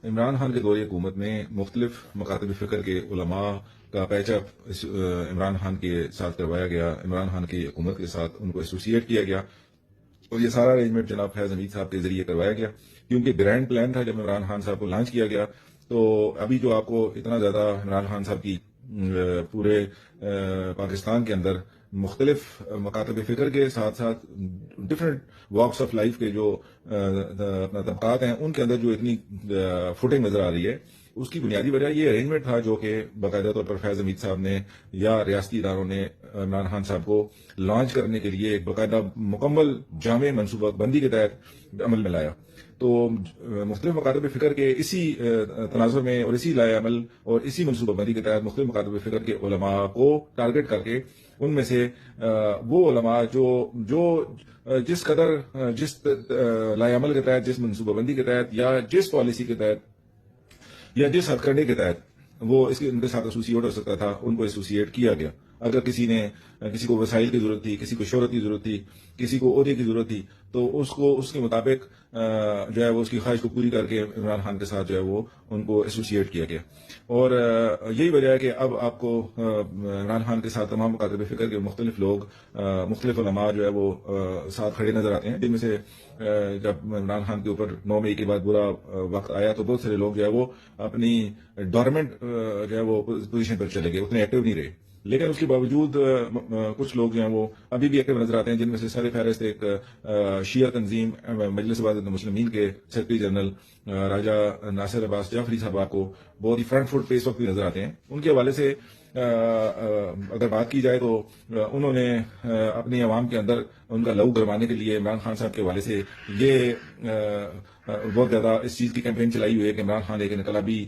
عمران خان کے دور حکومت میں مختلف مکاتب فکر کے علماء کا پیچ اپ عمران خان کے ساتھ کروایا گیا، عمران خان کی حکومت کے ساتھ ان کو ایسوسیٹ کیا گیا، اور یہ سارا ارینجمنٹ جناب فیض حمید صاحب کے ذریعے کروایا گیا، کیونکہ گرینڈ پلان تھا جب عمران خان صاحب کو لانچ کیا گیا۔ تو ابھی جو آپ کو اتنا زیادہ عمران خان صاحب کی پورے پاکستان کے اندر مختلف مکاتب فکر کے ساتھ ساتھ ڈفرینٹ واکس آف لائف کے جو اپنا طبقات ہیں ان کے اندر جو اتنی فوٹنگ نظر آ رہی ہے، اس کی بنیادی وجہ یہ ارینجمنٹ تھا جو کہ باقاعدہ طور پر فیض حمید صاحب نے یا ریاستی اداروں نے عمران خان صاحب کو لانچ کرنے کے لیے ایک باقاعدہ مکمل جامع منصوبہ بندی کے تحت عمل میں لایا۔ تو مختلف مکاتب فکر کے اسی تناظر میں اور اسی لائے عمل اور اسی منصوبہ بندی کے تحت مختلف مکاتب فکر کے علماء کو ٹارگٹ کر کے ان میں سے وہ علماء جو جس قدر جس لائے عمل کے تحت، جس منصوبہ بندی کے تحت یا جس پالیسی کے تحت یا جس ہتھ کرنے کے تحت وہ ان کے ساتھ ایسوسیٹ ہو سکتا تھا، ان کو ایسوسیٹ کیا گیا۔ اگر کسی کو وسائل کی ضرورت تھی، کسی کو شہرت کی ضرورت تھی، کسی کو عہدے کی ضرورت تھی، تو اس کے مطابق جو ہے وہ اس کی خواہش کو پوری کر کے عمران خان کے ساتھ جو ہے وہ ان کو ایسوسیٹ کیا گیا۔ اور یہی وجہ ہے کہ اب آپ کو عمران خان کے ساتھ تمام مکاتب فکر کے مختلف لوگ، مختلف علماء جو ہے وہ ساتھ کھڑے نظر آتے ہیں، جن میں سے جب عمران خان کے اوپر 9 مئی کے بعد برا وقت آیا تو بہت سارے لوگ جو ہے وہ اپنی ڈورمنٹ جو ہے وہ پوزیشن پر چلے گئے، اتنے ایکٹیو نہیں رہے۔ لیکن اس کے باوجود کچھ لوگ جو ہیں وہ ابھی بھی ایکٹیو نظر آتے ہیں، جن میں سے سر فہرست ایک شیعہ تنظیم مجلس وحدت المسلمین کے سیکرٹری جنرل راجہ ناصر عباس جعفری صاحب آپ کو بہت ہی فرنٹ فٹ پہ اس وقت بھی نظر آتے ہیں۔ ان کے حوالے سے اگر بات کی جائے تو انہوں نے اپنی عوام کے اندر ان کا لہو گرمانے کے لیے عمران خان صاحب کے حوالے سے یہ بہت زیادہ اس چیز کی کیمپین چلائی ہوئی ہے کہ عمران خان ایک انقلابی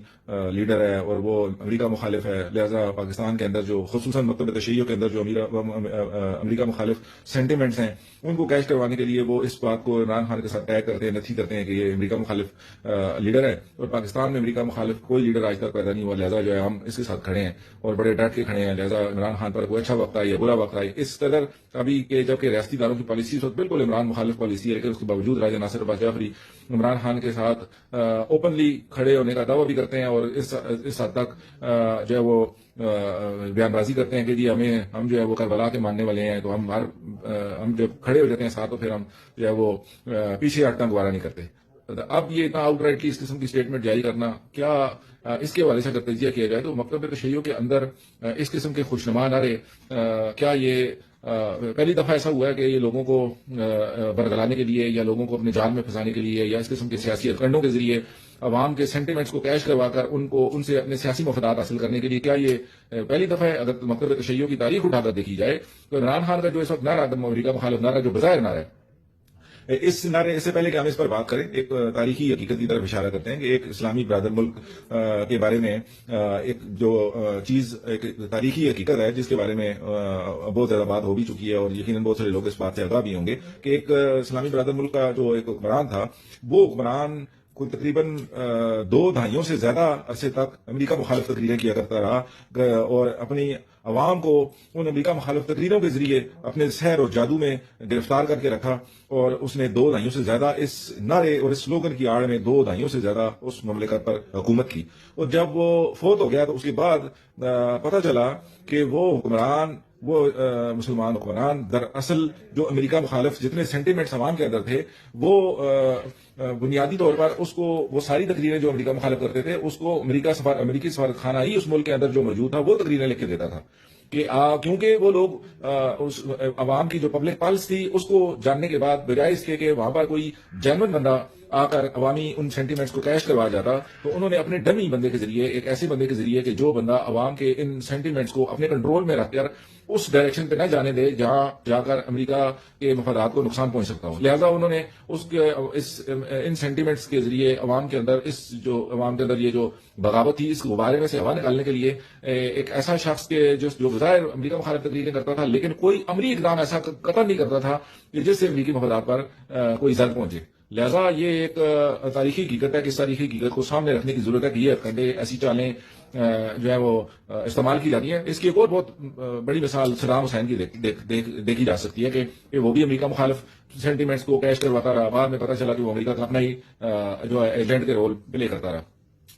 لیڈر ہے اور وہ امریکہ مخالف ہے، لہذا پاکستان کے اندر جو خصوصاً مکتب تشیع کے اندر جو امریکہ مخالف سینٹیمنٹس ہیں ان کو کیش کروانے کے لیے وہ اس بات کو عمران خان کے ساتھ ٹیگ کرتے ہیں، نفی کرتے ہیں کہ یہ امریکہ مخالف لیڈر ہے، اور پاکستان میں امریکہ مخالف کوئی لیڈر آج تک پیدا نہیں ہوا، لہذا جو ہے ہم اس کے ساتھ کھڑے ہیں اور بڑے ڈٹ کے کھڑے ہیں، لہذا عمران خان پر کوئی اچھا وقت آئے یا برا وقت آئے اس قدر ابھی کہ جبکہ ریاستی اداروں کی پالیسی بالکل عمران مخالف پالیسی ہے، لیکن اس کے باوجود راجہ ناصر عباس جعفری عمران خان کے ساتھ اوپنلی کھڑے ہونے کا دعویٰ بھی کرتے ہیں اور اس حد تک جو ہے وہ بیان بازی کرتے ہیں کہ جی ہم جو ہے وہ کربلا کے ماننے والے ہیں، تو ہم جب کھڑے ہو جاتے ہیں ساتھ تو پھر ہم جو ہے وہ پیچھے ہٹنا گوارا نہیں کرتے۔ اب یہ اتنا آؤٹ رائٹلی اس قسم کی اسٹیٹمنٹ جاری کرنا، کیا اس کے حوالے سے اگر تجزیہ کیا جائے تو مکتب تشیع کے اندر اس قسم کے خوشنما نعرے، کیا یہ پہلی دفعہ ایسا ہوا ہے کہ یہ لوگوں کو برگلانے کے لیے یا لوگوں کو اپنے جال میں پھنسانے کے لیے یا اس قسم کے سیاسی ہتھکنڈوں کے ذریعے عوام کے سینٹیمنٹس کو کیش کروا کر ان سے اپنے سیاسی مفادات حاصل کرنے کے لیے کیا یہ پہلی دفعہ ہے؟ اگر مکتب تشیع کی تاریخ اٹھا کر دیکھی جائے تو عمران خان کا جو اس وقت نعرہ امریکہ مخالف نعرہ جو بظاہر نعرہ ہے، اس نعرے سے پہلے کہ ہم اس پر بات کریں ایک تاریخی حقیقت کی طرف اشارہ کرتے ہیں کہ ایک اسلامی برادر ملک کے بارے میں ایک جو چیز ایک تاریخی حقیقت ہے جس کے بارے میں بہت زیادہ بات ہو بھی چکی ہے اور یقیناً بہت سارے لوگ اس بات سے آگاہ بھی ہوں گے کہ ایک اسلامی برادر ملک کا جو ایک حکمران تھا، وہ حکمران کوئی تقریباً 2 دہائیوں سے زیادہ عرصے تک امریکہ مخالف تقریریں کیا کرتا رہا اور اپنی عوام کو ان امریکہ مخالف تقریروں کے ذریعے اپنے سحر اور جادو میں گرفتار کر کے رکھا، اور اس نے 2 دہائیوں سے زیادہ اس نعرے اور اس سلوگن کی آڑ میں 2 دہائیوں سے زیادہ اس مملکت پر حکومت کی۔ اور جب وہ فوت ہو گیا تو اس کے بعد پتہ چلا کہ وہ حکمران، وہ مسلمان حکمران دراصل جو امریکہ مخالف جتنے سینٹیمنٹس عوام کے اندر تھے، وہ بنیادی طور پر اس کو وہ ساری تقریریں جو امریکہ مخالف کرتے تھے اس کو امریکی سفارت خانہ ہی اس ملک کے اندر جو موجود تھا وہ تقریریں لکھ کے دیتا تھا، کہ کیونکہ وہ لوگ اس عوام کی جو پبلک پلس تھی اس کو جاننے کے بعد بجائے اس کے کہ وہاں پر کوئی جینون بندہ آ کر عوامی ان سینٹیمنٹس کو کیش کروا جاتا، تو انہوں نے اپنے ڈمی بندے کے ذریعے، ایک ایسے بندے کے ذریعے کہ جو بندہ عوام کے ان سینٹیمنٹس کو اپنے کنٹرول میں رکھ کر اس ڈائریکشن پہ نہ جانے دے جہاں جا کر امریکہ کے مفادات کو نقصان پہنچ سکتا ہو، لہذا انہوں نے ان سینٹیمنٹس کے ذریعے عوام کے اندر یہ جو بغاوت تھی اس غبارے میں سے ہوا نکالنے کے لیے ایک ایسا شخص کے جو بظاہر امریکہ مخالف تقریریں کرتا تھا لیکن کوئی عملی اقدام ایسا قطع نہیں کرتا تھا کہ جس سے امریکی مفادات پر کوئی زد پہنچے۔ لہذا یہ ایک تاریخی حقیقت ہے کہ اس تاریخی حقیقت کو سامنے رکھنے کی ضرورت ہے کہ یہ ہتھکنڈے، ایسی چالیں جو ہے وہ استعمال کی جاتی ہیں۔ اس کی ایک اور بہت بڑی مثال صدام حسین کی دیکھی جا سکتی ہے کہ وہ بھی امریکہ مخالف سینٹیمنٹس کو کیش کرواتا رہا، بعد میں پتہ چلا کہ وہ امریکہ کا اپنا ہی جو ہے ایجنٹ کے رول پلے کرتا رہا۔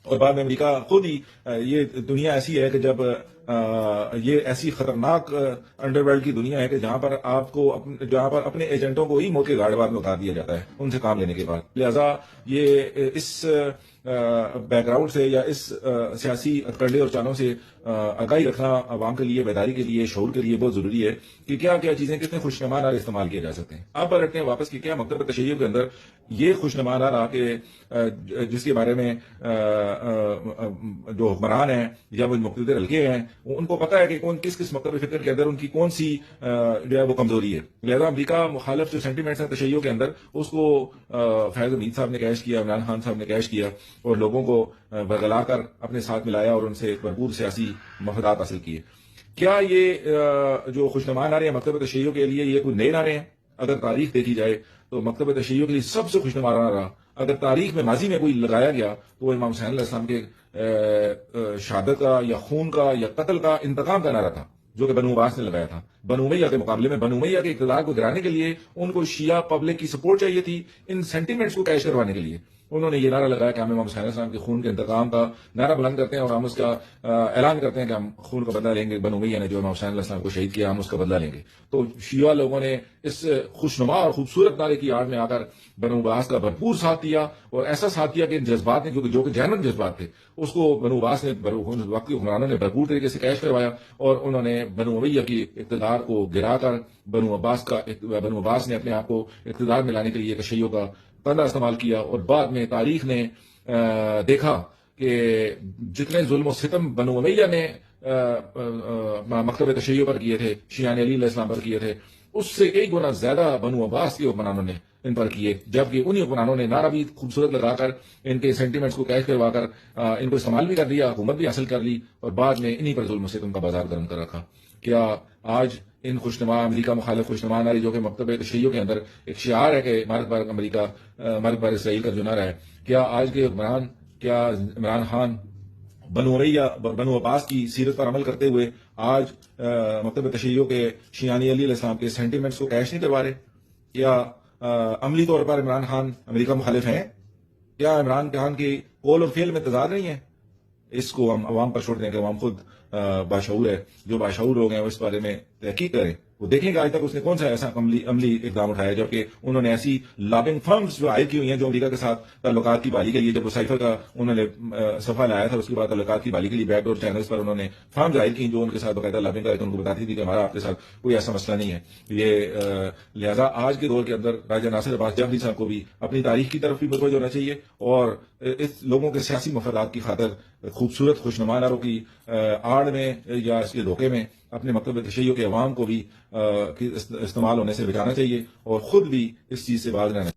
اور بعد میں امریکہ خود ہی یہ دنیا ایسی ہے کہ جب یہ ایسی خطرناک انڈر ورلڈ کی دنیا ہے کہ جہاں پر اپنے ایجنٹوں کو ہی موت کے گاڑ میں اتار دیا جاتا ہے ان سے کام لینے کے بعد. لہذا یہ اس بیک گراؤنڈ سے یا اس سیاسی ہتھکڑے اور چالوں سے آگاہی رکھنا عوام کے لیے، بیداری کے لیے، شعور کے لیے بہت ضروری ہے کہ کیا کیا چیزیں کتنے خوشنما نعرے استعمال کیے جا سکتے ہیں. آپ پر رکھتے ہیں واپس کہ کیا مکتب تشیع کے اندر یہ خوشنما نعرہ کہ جس کے بارے میں جو حکمران ہیں یا وہ مقتدر حلقے ہیں ان کو پتا ہے کہ کون کس مکتب فکر کے اندر ان کی کون سی جو ہے وہ کمزوری ہے. لہذا امریکہ مخالف جو سینٹیمنٹس ہیں تشیع کے اندر اس کو فیض حمید صاحب نے کیش کیا، عمران خان صاحب نے کیش کیا اور لوگوں کو برگلا کر اپنے ساتھ ملایا اور ان سے بھرپور سیاسی مفادات حاصل کیے. کیا یہ جو خوشنما نعرے ہیں مکتب تشیع کے لیے یہ کوئی نئے نعرے ہیں؟ اگر تاریخ دیکھی جائے تو مکتب تشیع کے لیے سب سے خوشنما نعرہ اگر تاریخ میں ماضی میں کوئی لگایا گیا تو وہ امام حسین علیہ السلام کے شہادت کا یا خون کا یا قتل کا انتقام کا نعرہ تھا جو کہ بنو عباس نے لگایا تھا. بنو امیہ کے مقابلے میں بنو امیہ کے اقتدار کو گرانے کے لیے ان کو شیعہ پبلک کی سپورٹ چاہیے تھی ان سینٹیمنٹس کو کیش کروانے کے لیے. انہوں نے یہ نعرہ لگایا کہ ہم امام حسین علیہ السلام کے خون کے انتقام کا نعرہ بلند کرتے ہیں اور ہم اس کا اعلان کرتے ہیں کہ ہم خون کا بدلہ لیں گے. بنو امیہ نے جو امام حسین علیہ السلام کو شہید کیا ہم اس کا بدلہ لیں گے. تو شیعہ لوگوں نے اس خوشنما اور خوبصورت نعرے کی آڑ میں آ کر بنو عباس کا بھرپور ساتھ دیا اور ایسا ساتھ دیا کہ ان جذبات نے جو کہ جینون جذبات تھے اس کو بنو عباس نے وقت کے حکمرانوں نے بھرپور طریقے سے کیش کروایا اور انہوں نے بنو امیہ کی اقتدار کو گرا کر بنو عباس نے اپنے آپ کو اقتدار میں لانے کے لیے تشیع کا پندہ استعمال کیا. اور بعد میں تاریخ نے دیکھا کہ جتنے ظلم و ستم بنو امیہ نے مکتب تشیع پر کیے تھے، شیعان علی علیہ السلام پر کیے تھے، اس سے کئی گنا زیادہ بنو عباس کے حکمرانوں نے ان پر کیے. جبکہ انہی حکمرانوں نے نعرہ بھی خوبصورت لگا کر ان کے سینٹیمنٹس کو کیش کروا کر ان کو استعمال بھی کر لیا، حکومت بھی حاصل کر لی اور بعد میں انہی پر ظلم و ستم کا بازار گرم کر رکھا. کیا آج ان خوشنما امریکہ مخالف خوشنما نعرے جو کہ مکتب تشیع کے اندر ایک شعار ہے کہ مارک بار امریکہ مارک بار اسرائیل کا جو نعرہ ہے، کیا آج کے حکمران، کیا عمران خان بنو عباس کی سیرت پر عمل کرتے ہوئے آج مکتب تشیع کے شیعانی علی علیہ السلام کے سینٹیمنٹس کو کیش نہیں کروا رہے؟ کیا عملی طور پر عمران خان امریکہ مخالف ہیں؟ کیا عمران خان کی قول اور فعل میں تضاد نہیں ہے؟ اس کو ہم عوام پر چھوڑ دیں کہ عوام خود باشعور ہے. جو باشعور لوگ ہیں وہ اس بارے میں تحقیق کریں، وہ دیکھیں کہ آج تک اس نے کون سا ایسا عملی اقدام اٹھایا. جبکہ انہوں نے ایسی لابنگ فرمز جو عائد کی ہوئی ہیں جو امریکہ کے ساتھ تعلقات کی بحالی کے لیے، جب وہ سائفر کا انہوں نے صفحہ لایا تھا اس کے بعد تعلقات کی بحالی کے لیے بیک ڈور چینلز پر انہوں نے فرمز عائد کی جو ان کے ساتھ باقاعدہ لابنگ کر کے ان کو بتاتی تھی کہ ہمارا آپ کے ساتھ کوئی ایسا مسئلہ نہیں ہے. یہ لہذا آج کے دور کے اندر راجہ ناصر عباس جعفری صاحب کو بھی اپنی تاریخ کی طرف بھی متوجہ ہونا چاہیے اور اس لوگوں کے سیاسی مفادات کی خاطر خوبصورت خوشنما نعروں کی آڑ میں یا اس کے دھوکے میں اپنے مکتب تشیع کے عوام کو بھی استعمال ہونے سے بچانا چاہیے اور خود بھی اس چیز سے باز رہنا